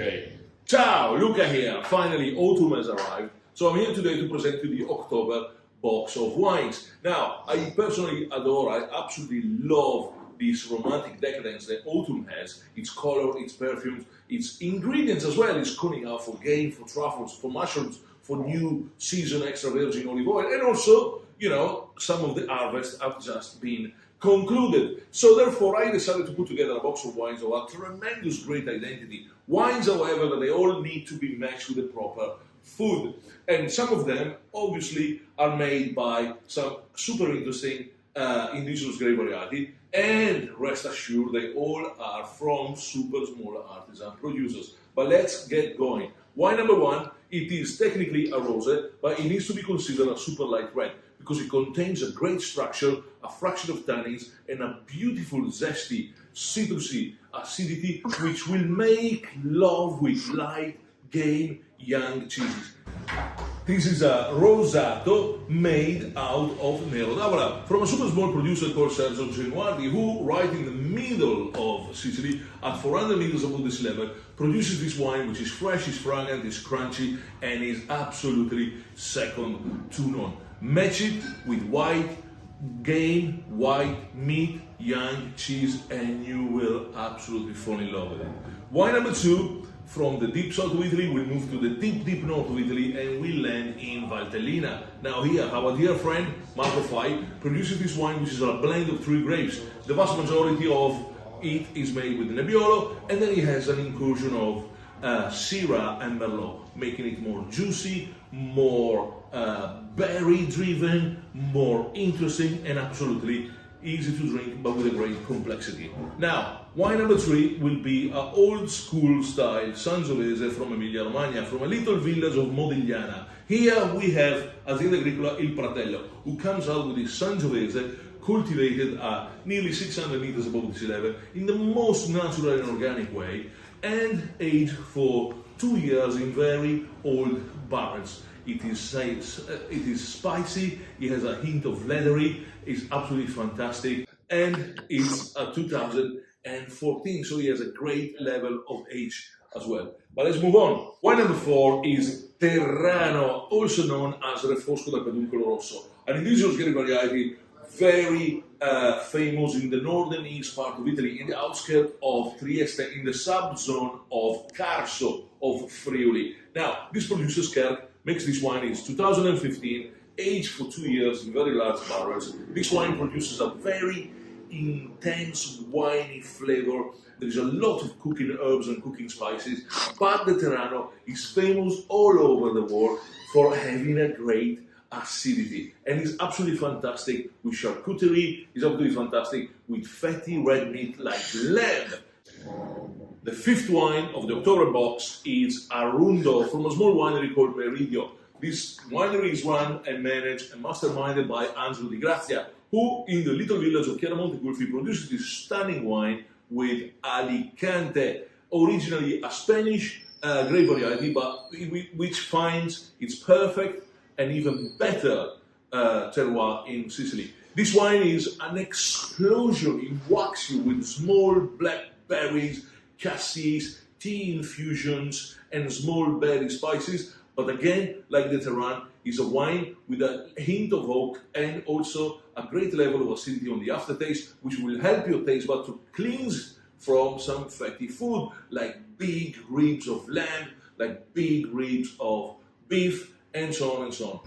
Okay. Ciao, Luca here. Finally, autumn has arrived. So I'm here today to present you the October box of wines. Now, I personally adore, I absolutely love this romantic decadence that autumn has. Its color, its perfumes, its ingredients as well. It's calling out for game, for truffles, for mushrooms, for new season extra virgin olive oil, and also, you know, some of the harvests have just been concluded. So therefore I decided to put together a box of wines of a tremendous great identity. Wines, however, that they all need to be matched with the proper food. And some of them obviously are made by some super interesting indigenous grape variety, and rest assured they all are from super small artisan producers. But let's get going. Wine number one, it is technically a rosé, but it needs to be considered a super light red because it contains a great structure, a fraction of tannins, and a beautiful zesty, citrusy acidity, which will make love with light, game, young cheeses. This is a rosato made out of Nero d'Avola from a super small producer called Sergio Genuardi, who, right in the middle of Sicily, at 400 meters above the sea level, produces this wine which is fresh, is fragrant, is crunchy, and is absolutely second to none. Match it with white game, white meat, young cheese, and you will absolutely fall in love with it. Wine number two, from the deep south of Italy, we'll move to the deep north of Italy and we'll land in Valtellina. Now here, our dear friend Marco Fai produces this wine, which is a blend of 3 grapes. The vast majority of it is made with Nebbiolo, and then it has an incursion of Syrah and Merlot, making it more juicy, more berry-driven, more interesting, and absolutely easy to drink, but with a great complexity. Now, wine number 3 will be an old school style Sangiovese from Emilia Romagna, from a little village of Modigliana. Here we have Azienda Agricola Il Pratello, who comes out with this Sangiovese cultivated at nearly 600 meters above the sea level in the most natural and organic way, and aged for 2 years in very old barrels. It is spicy, it has a hint of leathery, it's absolutely fantastic, and it's a 2014, so it has a great level of age as well. But let's move on. Wine number 4 is Terrano, also known as Refosco dal Peduncolo Rosso, an indigenous grape variety very famous in the northern east part of Italy, in the outskirts of Trieste, in the subzone of Carso of Friuli. Now, this producer Kerk makes this wine in 2015, aged for 2 years in very large barrels. This wine produces a very intense winey flavor. There is a lot of cooking herbs and cooking spices, but the Terrano is famous all over the world for having a great acidity, and it's absolutely fantastic with charcuterie, it's absolutely fantastic with fatty red meat like lamb. The 5th wine of the October box is Arundo from a small winery called Meridio. This winery is run and managed and masterminded by Angelo Di Grazia, who in the little village of Chiaramonte Gulfi produces this stunning wine with Alicante, originally a Spanish grape variety, but which finds its perfect and even better terroir in Sicily. This wine is an explosion. It whacks you with small black berries, cassis, tea infusions, and small berry spices. But again, like the Terran, is a wine with a hint of oak and also a great level of acidity on the aftertaste, which will help your taste bud to cleanse from some fatty food, like big ribs of lamb, like big ribs of beef, and so on and so on.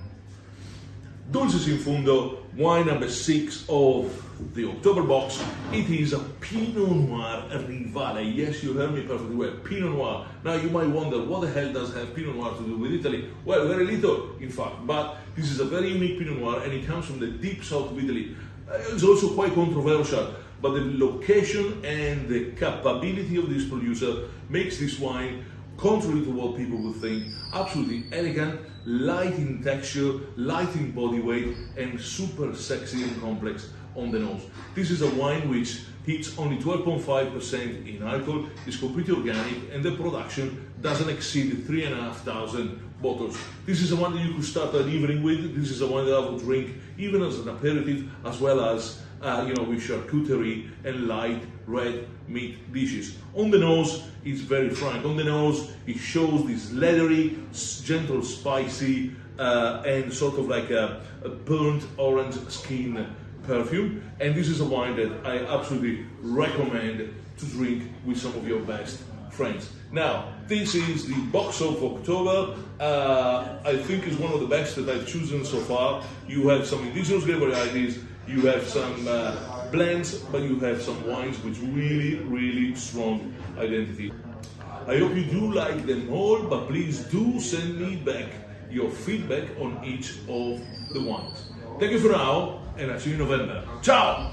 Dulcis in Fundo, wine number 6 of the October box. It is a Pinot Noir Rivale. Yes, you heard me perfectly well, Pinot Noir. Now you might wonder, what the hell does have Pinot Noir to do with Italy? Well, very little, in fact, but this is a very unique Pinot Noir, and it comes from the deep south of Italy. It's also quite controversial, but the location and the capability of this producer makes this wine, contrary to what people would think, absolutely elegant, light in texture, light in body weight, and super sexy and complex on the nose. This is a wine which hits only 12.5% in alcohol, is completely organic, and the production doesn't exceed 3,500 bottles. This is a wine that you could start an evening with. This is a wine that I would drink even as an aperitif, as well as with charcuterie and light red meat dishes. On the nose, it's very frank. On the nose, it shows this leathery, gentle, spicy, and sort of like a burnt orange skin perfume. And this is a wine that I absolutely recommend to drink with some of your best friends. Now, this is the box of October. I think is one of the best that I've chosen so far. You have some indigenous grape varieties, you have some blends, but you have some wines with really, really strong identity. I hope you do like them all, but please do send me back your feedback on each of the wines. Thank you for now, and I'll see you in November. Ciao!